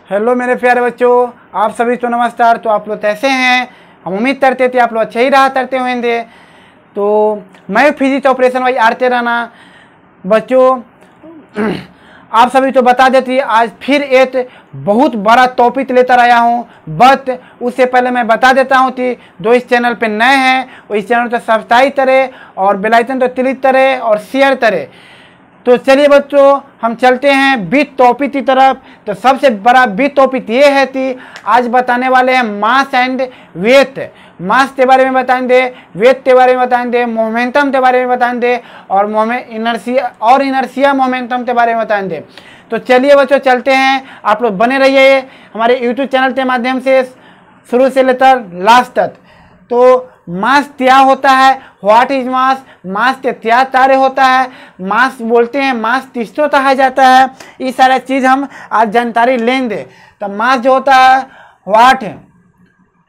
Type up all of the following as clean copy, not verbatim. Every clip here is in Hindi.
हेलो मेरे प्यारे बच्चों, आप सभी को नमस्कार। तो आप लोग कैसे हैं? हम उम्मीद करते थे आप लोग अच्छे ही रहा करते हुए थे। तो मैं फिजिक्स ऑपरेशन वाई आरते रहना बच्चों आप सभी को बता देती आज फिर एक बहुत बड़ा टॉपिक लेकर आया हूं। बट उससे पहले मैं बता देता हूं कि जो इस चैनल पे नए हैं वो इस चैनल को सब्सक्राइब करें और बेल आइकन को क्लिक करें और शेयर करें। तो चलिए बच्चों हम चलते हैं बिग टॉपिक की तरफ। तो सबसे बड़ा बिग टॉपिक ये है कि आज बताने वाले हैं मास एंड वेट। मास के बारे में बताएंगे, वेट के बारे में बताएंगे, मोमेंटम के बारे में बताएंगे और इनर्शिया मोमेंटम के बारे में बताएंगे। तो चलिए बच्चों चलते हैं, आप लोग बने रहिए हमारे यूट्यूब चैनल के माध्यम से शुरू से लेकर लास्ट तक। तो मास क्या होता है, व्हाट इज मास, मास के क्या कार्य होता है, मास बोलते हैं, मास किसको कहा जाता है, ये सारा चीज हम आज जानकारी लेंगे। तो मास जो होता है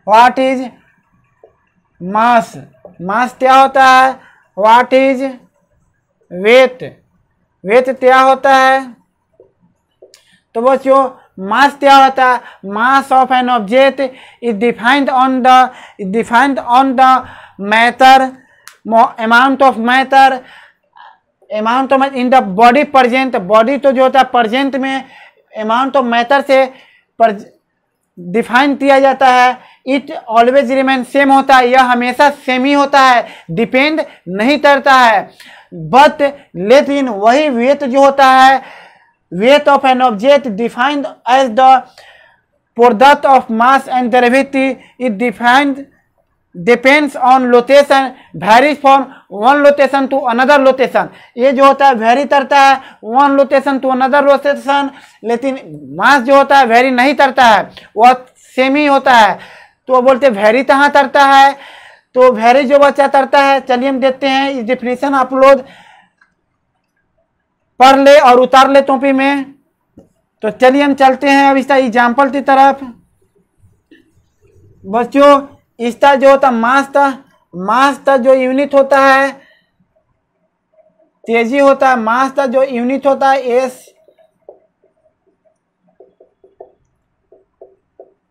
व्हाट इज मास, मास क्या होता है, व्हाट इज वेट, वेट क्या होता है। तो बच्चों मास क्या होता है, mass of an object is defined on the matter, amount of matter, amount of in the body present, body तो जो होता है प्रेजेंट में अमाउंट ऑफ मैटर से डिफाइन किया जाता है। इट ऑलवेज रिमेन सेम होता है, यह हमेशा सेम ही होता है, डिपेंड नहीं करता है। बट लेकिन वही वेट जो होता है, weight of an object defined as the product of mass and gravity, it depends on location, varies from one location to another location। ये जो होता है वेरी करता है one location to another location, लेकिन मास जो होता है वेरी नहीं करता है, वह सेम ही होता है। तो बोलते वेरी कहाँ करता है, तो वेरी जो बच्चा करता है, चलिए हम देखते हैं इस डिफिनेशन आप लोग पढ़ ले और उतार ले टोपी में। तो चलिए हम चलते हैं अब इसका एग्जाम्पल की तरफ। बच्चों इसका जो होता मास का जो यूनिट होता है तेजी होता है, मास का जो यूनिट होता है एस,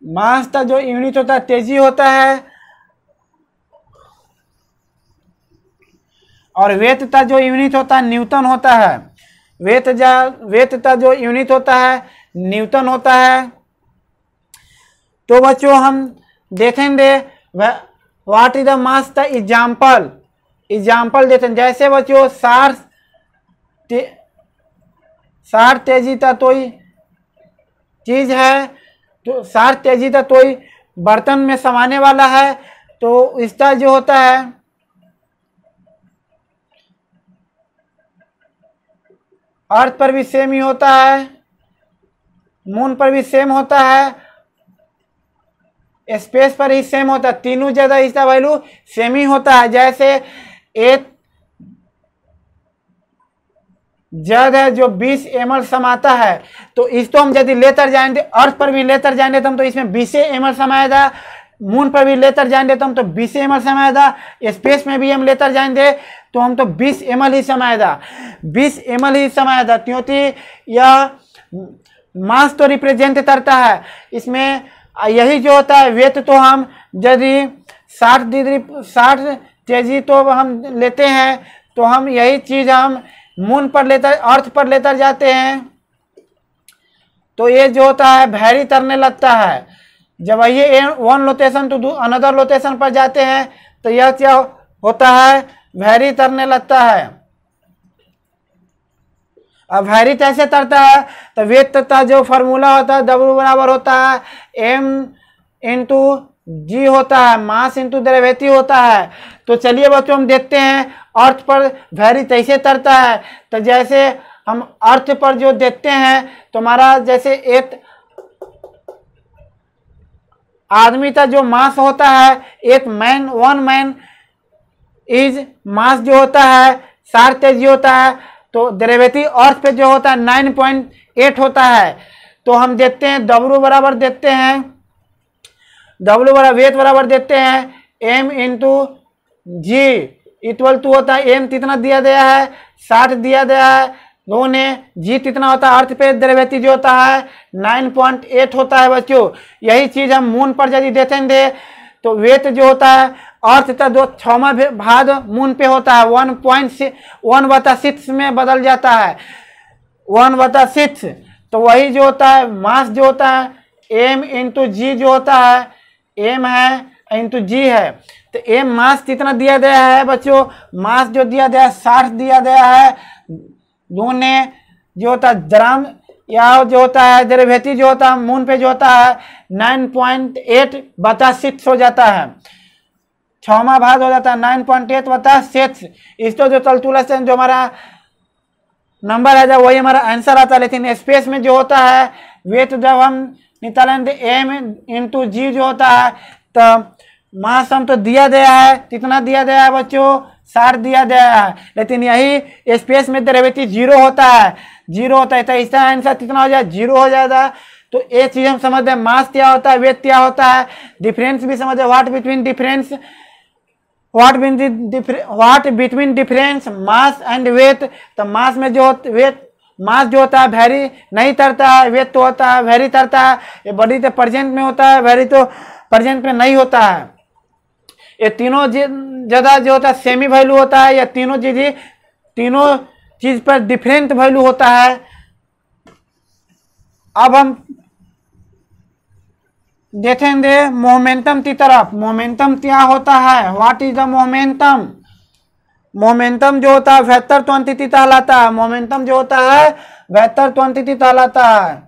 मास का जो यूनिट होता है तेजी होता है, और वेट का जो यूनिट होता है न्यूटन होता है। वेट का जो यूनिट होता है न्यूटन होता है। तो बच्चों हम देखेंगे व्हाट इज द मास का एग्जाम्पल देते हैं। जैसे बच्चों 60 तेजी का कोई चीज है, तो 60 तेजी का कोई बर्तन में समाने वाला है, तो इसका जो होता है अर्थ पर भी सेम ही होता है, मून पर भी सेम होता है, स्पेस पर ही सेम होता है, तीनों जगह इसका वैल्यू सेम ही होता है। जैसे एक जग है जो 20 ml समाता है, तो इसको हम यदि लेकर जाएंगे अर्थ पर भी लेकर जाएंगे तो हम तो इसमें 20 ml समाएगा, मून पर भी लेकर जाएंगे तो हम तो 20 ml समाएगा, स्पेस में भी हम लेकर जाएंगे तो हम तो 20 ml ही समाएगा, 20 ml ही समाएगा, क्योंकि यह मास तो रिप्रेजेंट करता है। इसमें यही जो होता है वेट, तो हम यदि 60 केजी तो हम लेते हैं, तो हम यही चीज हम मून पर लेकर अर्थ पर लेकर जाते हैं, तो ये जो होता है वेरी करने लगता है। जब ये one location to another location पर जाते हैं तो यह क्या होता है, वेरी करने लगता है। अब वेरी कैसे करता है, तो वेट का जो फार्मूला होता है W बराबर होता है m/g होता है, मास इंटू डेरिवेटिव होता है। तो चलिए बच्चों हम देखते हैं अर्थ पर वेरी कैसे करता है। तो जैसे हम अर्थ पर जो देखते हैं तो हमारा जैसे एक आदमी का जो मास होता है, वन मैन इज मास जो होता है 60 kg होता है, तो डेरिवेटिव अर्थ पे जो होता है 9.8 होता है। तो हम देखते हैं W बराबर देखते हैं, W बराबर वेट बराबर देखते हैं m/g इक्वल टू होता है m कितना दिया गया है 60 दिया गया है, दूने जी कितना होता है, अर्थ पे डेरिवेटिव जो होता है 9.8 होता है बच्चों। यही चीज हम मून पर यदि देखेंगे तो वेट जो होता है अर्थ का जो 6वां भाग मून पे होता है 1.6 में बदल जाता है 1/6। तो वही जो होता है मास जो होता है m इंटू जी जो होता है, m है इंटू जी है। तो m मास कितना दिया गया है बच्चों, मास जो दिया गया है 60 दिया गया है। दूने जो होता है ग्राम या जो होता है डेरिवेटिव जो होता है मून पे जो होता है 9.8/6 हो जाता है, 6वां भाग हो जाता है 9.8/6। इसको जो कैलकुलेशन जो हमारा नंबर है जब वही हमारा आंसर आता है। लेकिन स्पेस में जो होता है वेट जब हम निकालेंगे m इंटू जी जो होता है तो मास हम तो दिया गया है, कितना दिया गया है बच्चों 60 दिया गया है। लेकिन यही स्पेस में डेरिवेटिव 0 होता है, 0 होता है तो इसका आंसर कितना हो जाए 0 हो जाएगा। तो ये चीज हम समझते हैं मास क्या होता है, वेट क्या होता है, डिफरेंस भी समझते हैं what between difference mass and weight. तो मास में जो वेट मास जो होता है वेरी नहीं करता है, वेट तो होता है वेरी करता है। ये बॉडी तो प्रेजेंट में होता है, वेरी तो प्रेजेंट में नहीं होता है। ये तीनों जगह जो होता है सेमी वैल्यू होता है, या तीनों चीज पर डिफरेंट वैल्यू होता है। अब हम देखेंगे मोमेंटम की तरफ। मोमेंटम क्या होता है, what is the momentum. Momentum जो होता है वेक्टर क्वांटिटी कहलाता है। मोमेंटम जो होता है वेक्टर क्वांटिटी कहलाता है।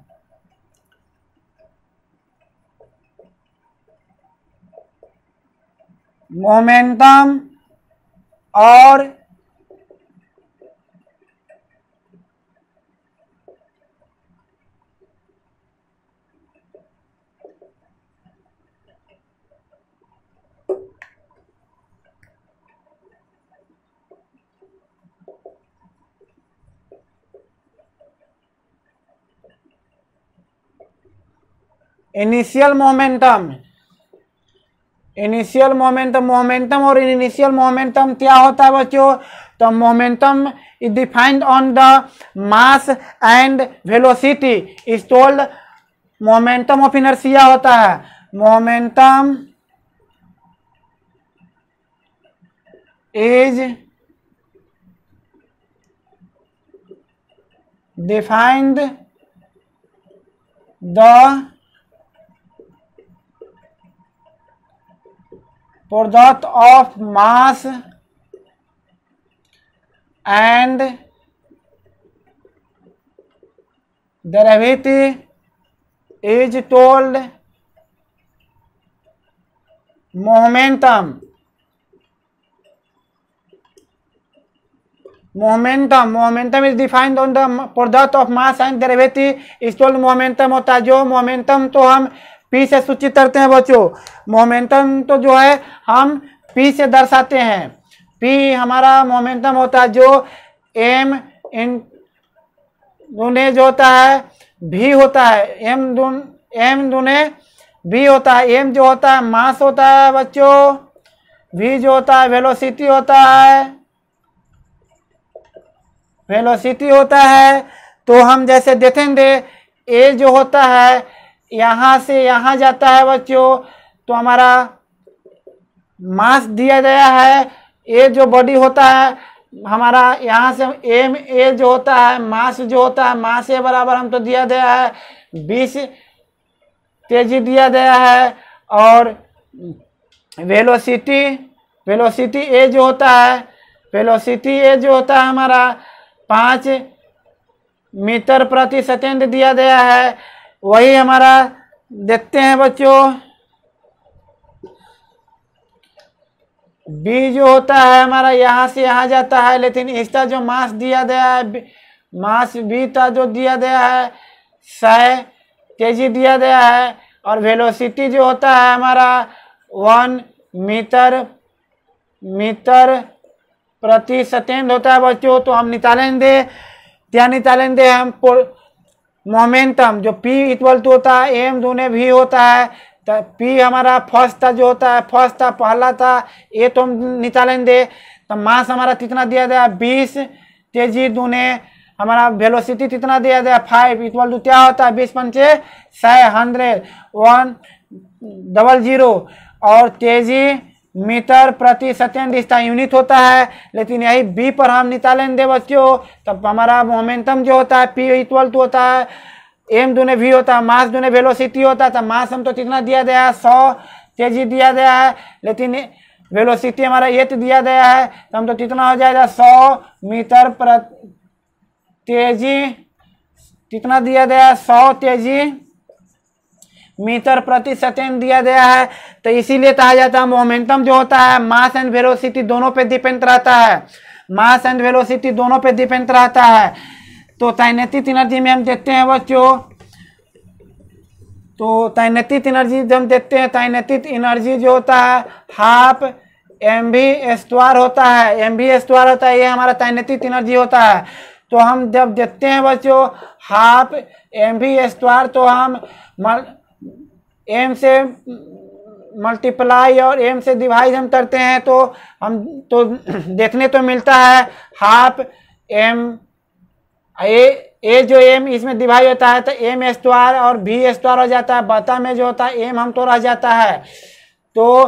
मोमेंटम और इनिशियल मोमेंटम। इनिशियल मोमेंटम और इनिशियल मोमेंटम क्या होता है बच्चों। तो momentum is defined on the mass and velocity is told momentum of inertia होता है। Momentum is defined the product of mass and derivative is told momentum। Momentum is defined on the product of mass and derivative is told momentum होता है। जो मोमेंटम तो हम P से सूचित करते हैं बच्चों। मोमेंटम तो जो है हम P से दर्शाते हैं। P हमारा मोमेंटम होता है जो m इन दूने जो होता है v होता है, m दूने v होता है। m जो होता है मास होता है बच्चों, v जो होता है वेलोसिटी होता है, वेलोसिटी होता है। तो हम जैसे देखेंगे a जो होता है यहाँ से यहाँ जाता है बच्चों, तो हमारा मास दिया गया है। ए जो बॉडी होता है हमारा यहाँ से एम ए जो होता है मास जो होता है, मास ए बराबर हम तो दिया गया है 20 तेजी दिया गया है। और वेलोसिटी ए जो होता है, वेलोसिटी ए जो होता है हमारा 5 मीटर प्रति सेकेंड दिया गया है। वही हमारा देखते हैं बच्चों बी जो होता है हमारा यहाँ से यहाँ जाता है, लेकिन इसका जो मास दिया गया है, मास बी का जो दिया गया है 100 केजी दिया गया है। और वेलोसिटी जो होता है हमारा 1 मीटर प्रति सेकेंड होता है बच्चों। तो हम निकालेंगे क्या निकालेंगे हम मोमेंटम जो P इक्वल टू होता है एम दूने भी होता है। तो P हमारा फर्स्ट था जो होता है, फर्स्ट था पहला था, ये तो हम निकालेंगे। तो मास हमारा कितना दिया गया 20 केजी दूने हमारा वेलोसिटी कितना दिया गया 5 इक्वल टू क्या होता है 20 पंचे 100 100 और तेजी मीटर प्रति सेकेंड इसका यूनिट होता है। लेकिन यही बी पर हम निकालेंगे बच्चों, तब हमारा मोमेंटम जो होता है पी इक्वल टू होता है एम दूने वी होता है, मास दूने वेलोसिटी होता है। तो मास हम तो कितना दिया गया है 100, तेजी दिया गया है, लेकिन वेलोसिटी हमारा 8 दिया गया है, तो हम तो कितना हो जाएगा 100 मीटर प्रति तेजी, कितना दिया गया है 100 तेजी मीटर प्रति सेकेंड दिया गया है। तो इसीलिए कहा जाता है मोमेंटम जो होता है मास एंड वेलोसिटी दोनों पे डिपेंड रहता है, मास एंड वेलोसिटी दोनों पे डिपेंड रहता है। तो काइनेटिक एनर्जी में हम देखते हैं बच्चों, तो काइनेटिक एनर्जी जब हम देखते हैं, काइनेटिक एनर्जी जो होता है हाफ mv² होता है, mv² होता है, ये हमारा काइनेटिक एनर्जी होता है। तो हम जब देखते हैं बच्चों हाफ mv², तो हम m से मल्टीप्लाई और m से डिवाइड हम करते हैं, तो हम तो देखने तो मिलता है हाफ m ए जो m इसमें डिवाइड होता है तो m² और v² हो जाता है, बता में जो होता है m हम तो रह जाता है। तो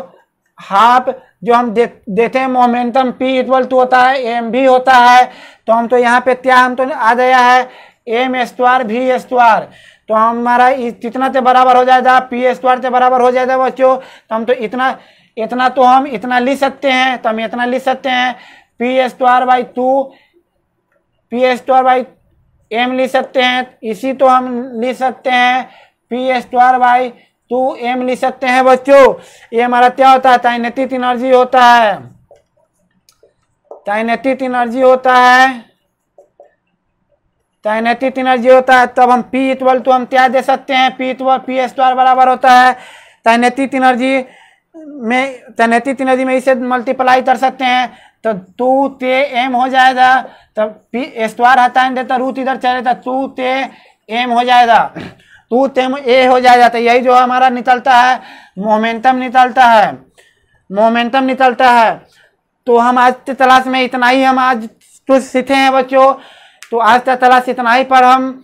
हाफ जो हम देते हैं मोमेंटम p इक्वल टू होता है mv होता है, तो हम तो यहाँ पे क्या हम तो आ गया है m² v², तो हमारा कितना से बराबर हो जाएगा p² से बराबर हो जाएगा बच्चों। तो हम तो इतना तो हम इतना लिख सकते हैं, तो हम इतना लिख सकते हैं p² m लिख सकते हैं, इसी तो हम लिख सकते हैं p² m लिख सकते हैं बच्चों। ये हमारा क्या होता है काइनेटिक एनर्जी होता है, काइनेटिक एनर्जी होता है, काइनेटिक एनर्जी होता है। तब हम p इक्वल टू हम क्या दे सकते हैं p² बराबर होता है काइनेटिक एनर्जी में इसे मल्टीप्लाई कर सकते हैं, तो 2 ते m हो जाएगा, तब p² हटाएंगे तो रूट इधर चले तो 2 ते m हो जाएगा, 2 ते a हो जाएगा। तो यही जो हमारा निकलता है मोमेंटम निकलता है, मोमेंटम निकलता है। तो हम आज के क्लास में इतना ही हम आज कुछ सीखे हैं बच्चों, तो आज का क्लास इतना ही पर हम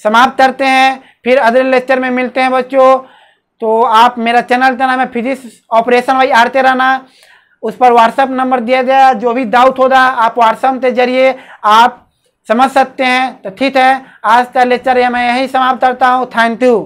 समाप्त करते हैं, फिर अगले लेक्चर में मिलते हैं बच्चों। तो आप मेरा चैनल का नाम है फिजिक्स ऑपरेशन वाई आरते रहना, उस पर व्हाट्सएप नंबर दिया गया, जो भी डाउट होगा आप व्हाट्सएप के जरिए आप समझ सकते हैं। तो ठीक है, आज का लेक्चर मैं यही समाप्त करता हूँ। Thank you.